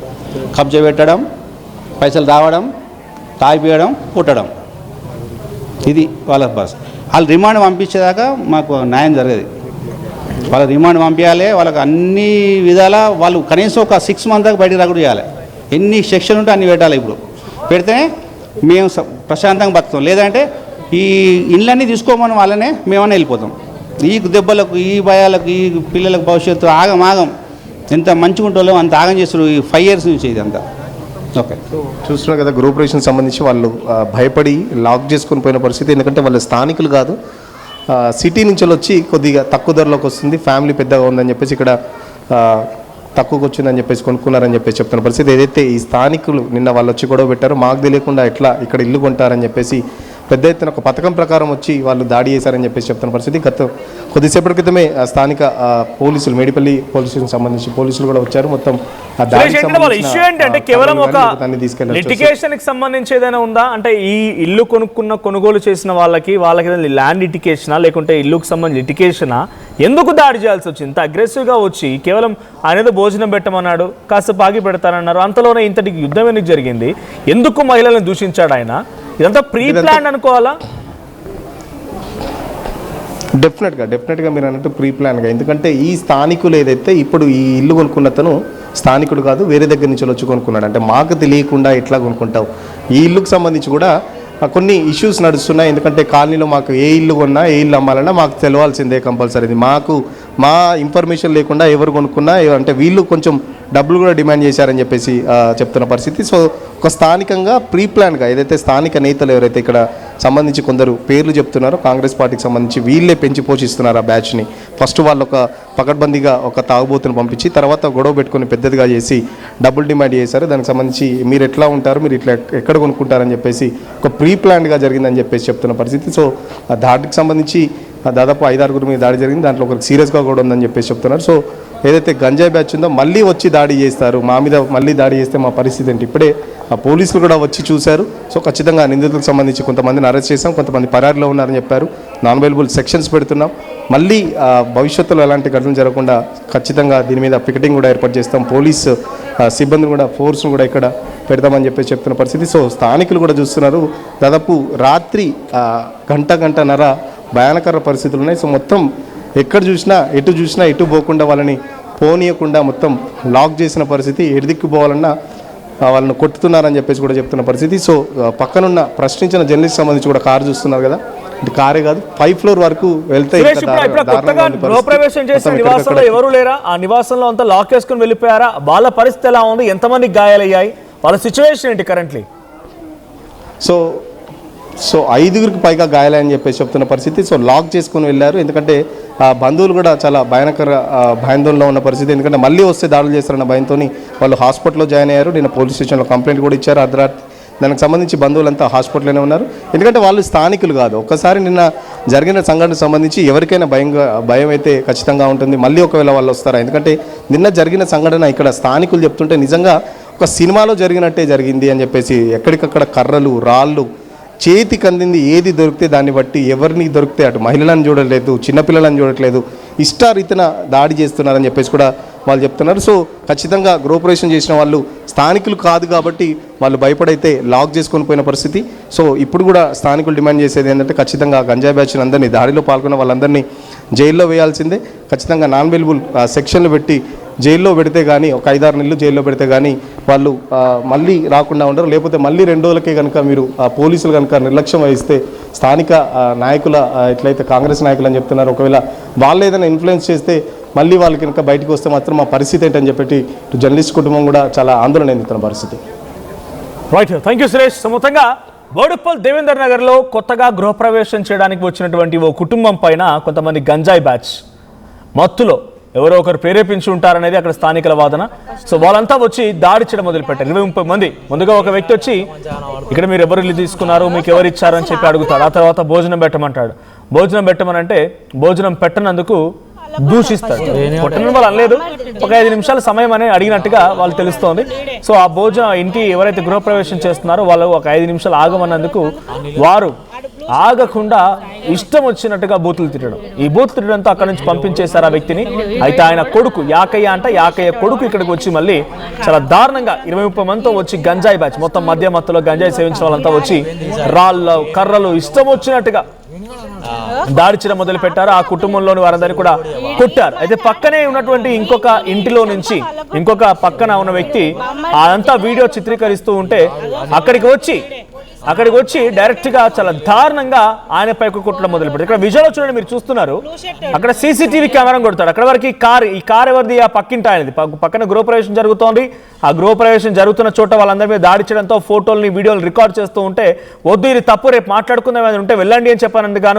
కబ్జా పెట్టడం, పైసలు రావడం, తాగిపోయడం, పుట్టడం, ఇది వాళ్ళ బస్. వాళ్ళు రిమాండ్ పంపించేదాకా మాకు న్యాయం జరగదు. వాళ్ళ రిమాండ్ పంపించాలి, వాళ్ళకి అన్ని విధాల వాళ్ళు కనీసం ఒక 6 months దాకా బయటకు రాకుండా చేయాలి. ఎన్ని సెక్షన్లు ఉంటే అన్ని పెట్టాలి. ఇప్పుడు పెడితేనే మేము ప్రశాంతంగా బతుకుతాం. లేదంటే ఈ ఇళ్ళన్నీ తీసుకోమని వాళ్ళనే మేమన్నా వెళ్ళిపోతాం. ఈ దెబ్బలకు, ఈ భయాలకు, ఈ పిల్లలకు భవిష్యత్తు ఆగం ఎంత మంచిగా ఉంటుందో అంత ఆగం చేస్తారు ఈ 5 years నుంచి ఇదంతా. ఓకే, చూస్తున్నారు కదా, గ్రూప్ రేషన్ సంబంధించి వాళ్ళు భయపడి లాక్ చేసుకొని పోయిన పరిస్థితి. ఎందుకంటే వాళ్ళు స్థానికులు కాదు, సిటీ నుంచి వచ్చి కొద్దిగా తక్కువ ధరలోకి వస్తుంది, ఫ్యామిలీ పెద్దగా ఉందని చెప్పేసి ఇక్కడ తక్కువకి వచ్చిందని చెప్పేసి కొనుక్కున్నారని చెప్పేసి చెప్తున్న పరిస్థితి. ఏదైతే ఈ స్థానికులు నిన్న వాళ్ళు వచ్చి గొడవ పెట్టారో, మాకు తెలియకుండా ఎట్లా ఇక్కడ ఇల్లు కొంటారని చెప్పేసి పెద్ద ఎత్తున ఒక పథకం ప్రకారం వచ్చి వాళ్ళు దాడి చేశారని చెప్పేసి చెప్తున్న పరిస్థితి. కొద్దిసేపటి క్రితమే స్థానిక పోలీసులు, మేడిపల్లి పోలీస్ స్టేషన్ సంబంధించి పోలీసులు కూడా వచ్చారు. మొత్తం ఇష్యూ ఏంటంటే కేవలం ఒక లిటిగేషన్ కి సంబంధించి ఏదైనా ఉందా అంటే ఈ ఇల్లు కొనుగోలు చేసిన వాళ్ళకి ల్యాండ్ లిటిగేషనా, లేకుంటే ఇల్లుకు సంబంధించి లిటిగేషనా? ఎందుకు దాడి చేయాల్సి వచ్చింది? ఇంత అగ్రెసివ్గా వచ్చి కేవలం ఆయన భోజనం పెట్టమన్నాడు, కాసేపు ఆగి పెడతానన్నారు, అంతలోనే ఇంతటికి యుద్ధం ఎందుకు జరిగింది? ఎందుకు మహిళలను దూషించాడు ఆయన? ఇదంతా ప్రీ ప్లాన్ అనుకోవాలా? డెఫినెట్గా మీరు అన్నట్టు ప్రీ ప్లాన్గా. ఎందుకంటే ఈ స్థానికులు ఏదైతే ఇప్పుడు ఈ ఇల్లు కొనుక్కున్నతను స్థానికుడు కాదు, వేరే దగ్గర నుంచి వచ్చి కొనుక్కున్నాడు. అంటే మాకు తెలియకుండా ఎట్లా కొనుక్కుంటావు? ఈ ఇల్లుకు సంబంధించి కూడా కొన్ని ఇష్యూస్ నడుస్తున్నాయి. ఎందుకంటే కాలనీలో మాకు ఏ ఇల్లు కొన్నా, ఏ ఇల్లు అమ్మాలన్నా మాకు తెలవాల్సిందే కంపల్సరీ. మా ఇన్ఫర్మేషన్ లేకుండా ఎవరు కొనుక్కున్నా, అంటే వీళ్ళు కొంచెం డబ్బులు కూడా డిమాండ్ చేశారని చెప్పేసి చెప్తున్న పరిస్థితి. సో ఒక స్థానికంగా ప్రీ ప్లాన్గా ఏదైతే స్థానిక నేతలు ఎవరైతే ఇక్కడ సంబంధించి కొందరు పేర్లు చెప్తున్నారో, కాంగ్రెస్ పార్టీకి సంబంధించి వీళ్ళే పెంచి పోషిస్తున్నారు ఆ బ్యాచ్ని. ఫస్ట్ వాళ్ళు ఒక పకడ్బందీగా ఒక తాగుబోతుని పంపించి తర్వాత గొడవ పెట్టుకొని పెద్దదిగా చేసి డబ్బులు డిమాండ్ చేశారు. దానికి సంబంధించి మీరు ఎట్లా ఉంటారు, మీరు ఇట్లా ఎక్కడ కొనుక్కుంటారని చెప్పేసి ఒక ప్రీ ప్లాన్గా జరిగిందని చెప్పేసి చెప్తున్న పరిస్థితి. సో ఆ దాడికి సంబంధించి దాదాపు 5-6 మీద దాడి జరిగింది. దాంట్లో ఒకరికి సీరియస్గా కూడా ఉందని చెప్పేసి చెప్తున్నారు. సో ఏదైతే గంజాయి బ్యాచ్ ఉందో మళ్ళీ వచ్చి దాడి చేస్తారు, మా మీద మళ్ళీ దాడి చేస్తే మా పరిస్థితి ఏంటి? ఇప్పుడే ఆ పోలీసులు కూడా వచ్చి చూశారు. సో ఖచ్చితంగా నిందితులకు సంబంధించి కొంతమందిని అరెస్ట్ చేశాం, కొంతమంది పరారీలో ఉన్నారని చెప్పారు. నాన్ అవైలబుల్ సెక్షన్స్ పెడుతున్నాం. మళ్ళీ భవిష్యత్తులో ఎలాంటి ఘటనలు జరగకుండా ఖచ్చితంగా దీని మీద పికెటింగ్ కూడా ఏర్పాటు చేస్తాం. పోలీస్ సిబ్బందిని కూడా, ఫోర్స్ను కూడా ఇక్కడ పెడతామని చెప్పేసి చెప్తున్న పరిస్థితి. సో స్థానికులు కూడా చూస్తున్నారు. దాదాపు రాత్రి గంటన్నర భయానకర పరిస్థితులు ఉన్నాయి. సో మొత్తం ఎక్కడ చూసినా, ఎటు పోకుండా వాళ్ళని పోనీయకుండా మొత్తం లాక్ చేసిన పరిస్థితి. ఎడిదిక్కు పోవాలన్నా వాళ్ళని కొట్టుతున్నారని చెప్పేసి కూడా చెప్తున్న పరిస్థితి. సో పక్కనున్న ప్రశ్నించిన జర్నలిస్ట్ సంబంధించి కూడా కారు చూస్తున్నారు కదా, ఇది కారే కాదు 5th floor వరకు వెళ్తే గృహప్రవేశం చేసిన నివాసంలో ఎవరు లేరా? ఆ నివాసంలో అంతా లాక్ వేసుకుని వెళ్ళిపోయారా? వాళ్ళ పరిస్థితి ఎలా ఉంది? ఎంతమందికి గాయాలయ్యాయి? వాళ్ళ సిచ్యువేషన్ ఏంటి కరెంట్లీ? సో 5గురికి పైగా గాయాలని చెప్పేసి చెప్తున్న పరిస్థితి. సో లాక్ చేసుకుని వెళ్ళారు. ఎందుకంటే బంధువులు కూడా చాలా భయాందోళనలో ఉన్న పరిస్థితి. ఎందుకంటే మళ్ళీ వస్తే దాడులు చేస్తారన్న భయంతో వాళ్ళు హాస్పిటల్లో జాయిన్ అయ్యారు. నిన్న పోలీస్ స్టేషన్లో కంప్లైంట్ కూడా ఇచ్చారు అర్ధరాత్రి. దానికి సంబంధించి బంధువులంతా హాస్పిటల్లోనే ఉన్నారు. ఎందుకంటే వాళ్ళు స్థానికులు కాదు. ఒక్కసారి నిన్న జరిగిన సంఘటనకు సంబంధించి ఎవరికైనా భయం అయితే ఖచ్చితంగా ఉంటుంది. మళ్ళీ ఒకవేళ వాళ్ళు వస్తారా? ఎందుకంటే నిన్న జరిగిన సంఘటన ఇక్కడ స్థానికులు చెప్తుంటే నిజంగా ఒక సినిమాలో జరిగినట్టే జరిగింది అని చెప్పేసి ఎక్కడికక్కడ కర్రలు, రాళ్ళు, చేతికి అందింది ఏది దొరికితే దాన్ని బట్టి ఎవరిని దొరికితే అటు మహిళలను చూడట్లేదు, చిన్నపిల్లలను చూడట్లేదు, ఇష్టారీతిన దాడి చేస్తున్నారని చెప్పేసి కూడా వాళ్ళు చెప్తున్నారు. సో ఖచ్చితంగా గృహప్రవేశం చేసిన వాళ్ళు స్థానికులు కాదు కాబట్టి వాళ్ళు భయపడైతే లాక్ చేసుకొని పోయిన పరిస్థితి. సో ఇప్పుడు కూడా స్థానికులు డిమాండ్ చేసేది ఏంటంటే ఖచ్చితంగా గంజాయి బ్యాచ్ని అందరినీ, దాడిలో పాల్గొన్న వాళ్ళందరినీ జైల్లో వేయాల్సిందే. ఖచ్చితంగా నాన్ అవైలబుల్ సెక్షన్లు పెట్టి జైల్లో పెడితే కానీ, ఒక 5-6 నెలలు జైల్లో పెడితే కానీ వాళ్ళు మళ్ళీ రాకుండా ఉండరు. లేకపోతే మళ్ళీ 2 రోజులకే కనుక మీరు పోలీసులు కనుక నిర్లక్ష్యం వహిస్తే స్థానిక నాయకుల ఎట్లయితే కాంగ్రెస్ నాయకులు అని చెప్తున్నారు, ఒకవేళ వాళ్ళు ఏదైనా ఇన్ఫ్లుయెన్స్ చేస్తే మళ్ళీ వాళ్ళు కనుక బయటకు వస్తే మాత్రం మా పరిస్థితి ఏంటని చెప్పి జర్నలిస్ట్ కుటుంబం కూడా చాలా ఆందోళన చెందుతున్న పరిస్థితి. Right, thank you Suresh. మొత్తంగా బోడుప్పల్ దేవేందర్ నగర్లో కొత్తగా గృహప్రవేశం చేయడానికి వచ్చినటువంటి ఓ కుటుంబం పైన కొంతమంది గంజాయి బ్యాచ్ మత్తులో ఎవరో ఒకరు ప్రేరేపించి ఉంటారనేది అక్కడ స్థానికుల వాదన. సో వాళ్ళంతా వచ్చి దాడి చేయడం మొదలుపెట్టారు. 20-30 మంది. ముందుగా ఒక వ్యక్తి వచ్చి ఇక్కడ మీరు ఎవరు ఇల్లు తీసుకున్నారు, మీకు ఎవరు ఇచ్చారని చెప్పి అడుగుతాడు. ఆ తర్వాత భోజనం పెట్టమంటాడు. భోజనం పెట్టమనంటే భోజనం పెట్టనందుకు దూషిస్తాడు. కొట్టని వాళ్ళు అనలేదు, ఒక 5 నిమిషాల సమయం అని అడిగినట్టుగా వాళ్ళు తెలుస్తోంది. సో ఆ భోజనం ఇంటి ఎవరైతే గృహప్రవేశం చేస్తున్నారో వాళ్ళు ఒక 5 నిమిషాలు ఆగమన్నందుకు వారు ఆగకుండా ఇష్టం వచ్చినట్టుగా బూతులు తిట్టడం. ఈ బూతులు తిట్టడంతో అక్కడ నుంచి పంపించేశారు ఆ వ్యక్తిని. అయితే ఆయన కొడుకు యాకయ్య కొడుకు ఇక్కడికి వచ్చి మళ్ళీ చాలా దారుణంగా 20-30 మందితో వచ్చి గంజాయి బ్యాచ్ మొత్తం మధ్యలో గంజాయి సేవించిన వాళ్ళంతా వచ్చి రాళ్ళు, కర్రలు ఇష్టం వచ్చినట్టుగా దాడి చేయడం మొదలు పెట్టారు. ఆ కుటుంబంలోని వారందరినీ కూడా కొట్టారు. అయితే పక్కనే ఉన్నటువంటి ఇంకొక ఇంటిలో నుంచి ఇంకొక పక్కన ఉన్న వ్యక్తి అదంతా వీడియో చిత్రీకరిస్తూ ఉంటే అక్కడికి వచ్చి డైరెక్ట్ గా చాలా దారుణంగా ఆయనపై కొట్టడం మొదలు పెట్టారు. ఇక్కడ విజువల్ చూడండి, మీరు చూస్తున్నారు. అక్కడ సీసీటీవీ కెమెరా కొడతాడు. అక్కడ వరకు ఈ కార్ ఎవరిది? ఆ పక్కింటి ఆయనది. పక్కన గృహప్రవేశం జరుగుతోంది. ఆ గృహప్రవేశం జరుగుతున్న చోట వాళ్ళందరి మీద దాడి చేయడంతో ఫోటోల్ని, వీడియోలు రికార్డ్ చేస్తూ ఉంటే వద్దు ఇది తప్పు, రేపు మాట్లాడుకుందాం ఏమైనా ఉంటే వెళ్ళండి అని చెప్పానందుకు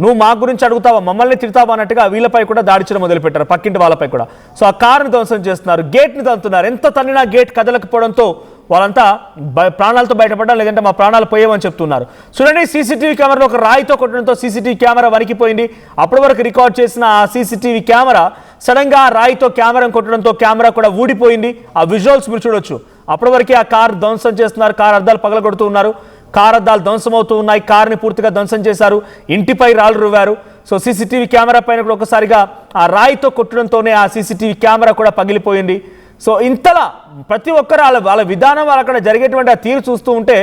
నువ్వు మా గురించి అడుగుతావా, మమ్మల్ని తిడతావా అన్నట్టుగా వీళ్ళపై కూడా దాడి చేయడం మొదలుపెట్టారు, పక్కింటి వాళ్ళపై కూడా. సో ఆ కారుని ధ్వంసం చేస్తున్నారు, గేట్ని తంతున్నారు. ఎంత తన్నినా గేట్ కదలకపోవడంతో వాళ్ళంతా ప్రాణాలతో బయటపడ్డా, లేదంటే మా ప్రాణాలు పోయేవని చెప్తున్నారు. చూడండి, సీసీటీవీ కెమెరాలో ఒక రాయితో కొట్టడంతో సీసీటీవీ కెమెరా వణికిపోయింది. అప్పటి వరకు రికార్డ్ చేసిన ఆ సీసీటీవీ కెమెరా సడన్ గా రాయితో కెమెరా కొట్టడంతో కెమెరా కూడా ఊడిపోయింది. ఆ విజువల్స్ మీరు చూడొచ్చు. అప్పటి వరకే ఆ కారు ధ్వంసం చేస్తున్నారు, కారు అద్దాలు పగలగొడుతూ ఉన్నారు, కారు అద్దాలు ధ్వంసమవుతూ ఉన్నాయి, కారుని పూర్తిగా ధ్వంసం చేశారు, ఇంటిపై రాళ్ళు రువ్వారు. సో సీసీటీవీ కెమెరా పైన కూడా ఒకసారిగా ఆ రాయితో కొట్టడంతోనే ఆ సీసీటీవీ కెమెరా కూడా పగిలిపోయింది. సో ఇంతలా ప్రతి ఒక్కరు వాళ్ళ విధానం, వాళ్ళు అక్కడ జరిగేటువంటి ఆ తీరు చూస్తూ ఉంటే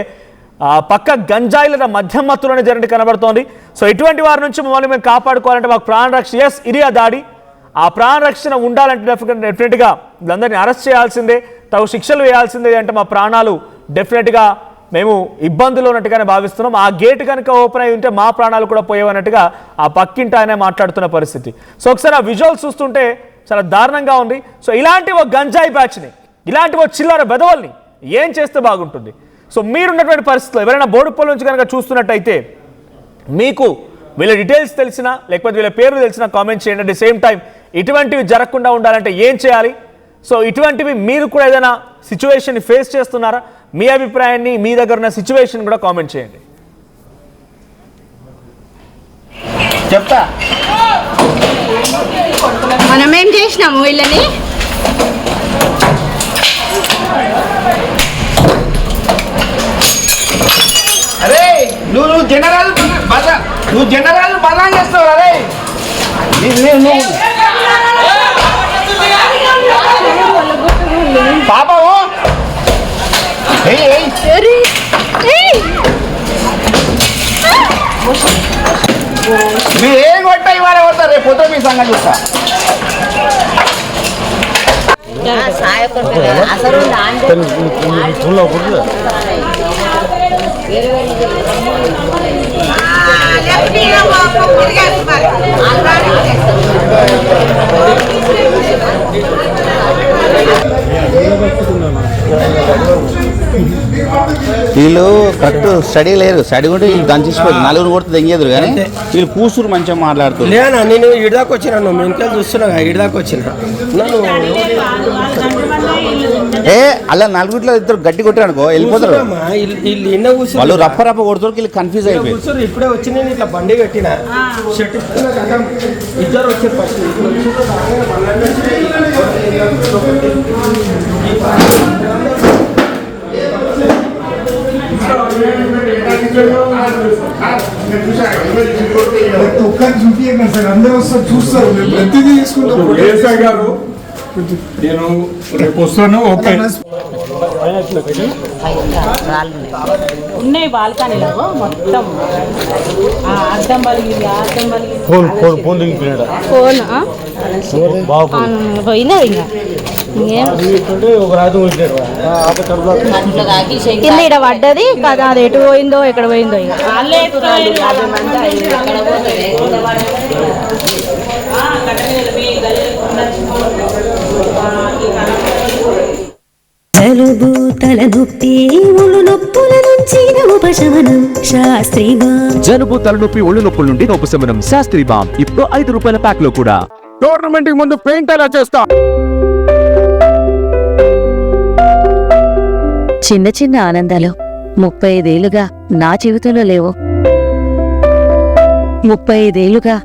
పక్క గంజాయిల మధ్యమత్తులోనే జరిగినట్టు కనబడుతోంది. సో ఇటువంటి వారి నుంచి మమ్మల్ని మేము కాపాడుకోవాలంటే మాకు ప్రాణరక్షణ, ఎస్ ఇది ఆ దాడి, ఆ ప్రాణరక్షణ ఉండాలంటే డెఫినెట్గా వీళ్ళందరినీ అరెస్ట్ చేయాల్సిందే, తగు శిక్షలు వేయాల్సిందే. అంటే మా ప్రాణాలు డెఫినెట్గా మేము ఇబ్బందులు ఉన్నట్టుగానే భావిస్తున్నాం. ఆ గేట్ కనుక ఓపెన్ అయి ఉంటే మా ప్రాణాలు కూడా పోయేవన్నట్టుగా ఆ పక్కింటి ఆయన మాట్లాడుతున్న పరిస్థితి. సో ఒకసారి ఆ విజువల్స్ చూస్తుంటే చాలా దారుణంగా ఉంది. సో ఇలాంటి ఒక గంజాయి బ్యాచ్ని, ఇలాంటి ఒక చిల్లర బెదవల్ని ఏం చేస్తే బాగుంటుంది? సో మీరున్నటువంటి పరిస్థితుల్లో ఎవరైనా బోడుప్పల్ నుంచి కనుక చూస్తున్నట్టయితే మీకు వీళ్ళ డీటెయిల్స్ తెలిసినా లేకపోతే వీళ్ళ పేర్లు తెలిసినా కామెంట్ చేయండి. అట్ ది సేమ్ టైం ఇటువంటివి జరగకుండా ఉండాలంటే ఏం చేయాలి? సో ఇటువంటివి మీరు కూడా ఏదైనా సిచ్యువేషన్ ఫేస్ చేస్తున్నారా? మీ అభిప్రాయాన్ని, మీ దగ్గర ఉన్న సిచ్యువేషన్ కూడా కామెంట్ చేయండి. చెప్తా మనం ఏం చేసినాము వీళ్ళని? అరే నువ్వు జనరల్ బదనాం చేస్తావు. అరే పాపము మీరు ఏం కొట్టా ఇవాళ కొడతారు, రేపు పొద్దున మీ సంగతి చూస్తా. అసలు వీళ్ళు కరెక్ట్ స్టడీ లేరు. స్టడీ ఉంటే వీళ్ళు దాన్ని తీసుకోవాలి. నలుగురు కొడితే దెంగేదురు కానీ వీళ్ళు కూసురు మంచిగా మాట్లాడుతారు. లేనా నేను ఇడిదాకా వచ్చినా, నువ్వు మెనకాల చూస్తున్నా ఇడిదాకా వచ్చినా నన్ను అలా నలుగురిలో ఇద్దరు గట్టి కొట్టారు అనుకో వెళ్ళిపోతారు. వీళ్ళు ఎన్న కూర్చొని వాళ్ళు రప్ప కొడుతారు. వీళ్ళు కన్ఫ్యూజ్ అయిపోయి కూర్చొని ఇప్పుడే వచ్చి నేను ఇట్లా బండి కట్టిన షర్ట్ ఇద్దరు వచ్చారు ఫస్ట్. అందరూ వస్తారు చూస్తారు, ప్రతిదీ తీసుకుంటారు గారు. నేను రేపు వస్తాను. ఓకే ఉన్నాయి బాల్కనీలో మొత్తం అర్థం పలిగింది, అర్థం పలిగింది. ఫోన్ పోయినా ఇంకా కింద ఇక్కడ పడ్డది కదా, అది ఎటు పోయిందో ఎక్కడ పోయిందో ఇక. జలుబు తలనొప్పి ఒళ్ళు నొప్పుల నుంచి ఉపశమనం శాస్త్రీ బామ్. జలుబు తలనొప్పి ఒళ్ళు నొప్పుల నుండి ఉపశమనం శాస్త్రీ బామ్ ఇప్పుడు 5 రూపాయల ప్యాక్ లో కూడా. టోర్నమెంట్ కి ముందు పెయింట్ ఎలా చేస్తా. చిన్న చిన్న ఆనందాలు 35 ఏళ్లుగా నా జీవితంలో లేవు. 35 ఏళ్లుగా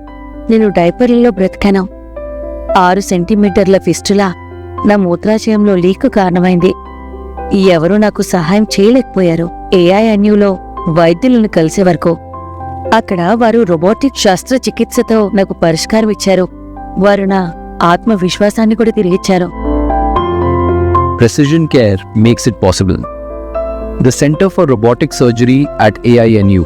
నేను డైపర్లలో బ్రతికాను. 6 సెంటీమీటర్ల ఫిస్టులా నా మూత్రాశయంలో లీక్ కారణమైంది. ఎవరూ నాకు సహాయం చేయలేకపోయారు. ఏఐఎన్యూలో వైద్యులను కలిసే వరకు అక్కడ వారు రోబోటిక్ శస్త్రచికిత్సతో నాకు పరిష్కారం ఇచ్చారు. వారు నా ఆత్మవిశ్వాసాన్ని కూడా తిరిగిచ్చారు. Precision care makes it possible. The Center for Robotic Surgery at AINU.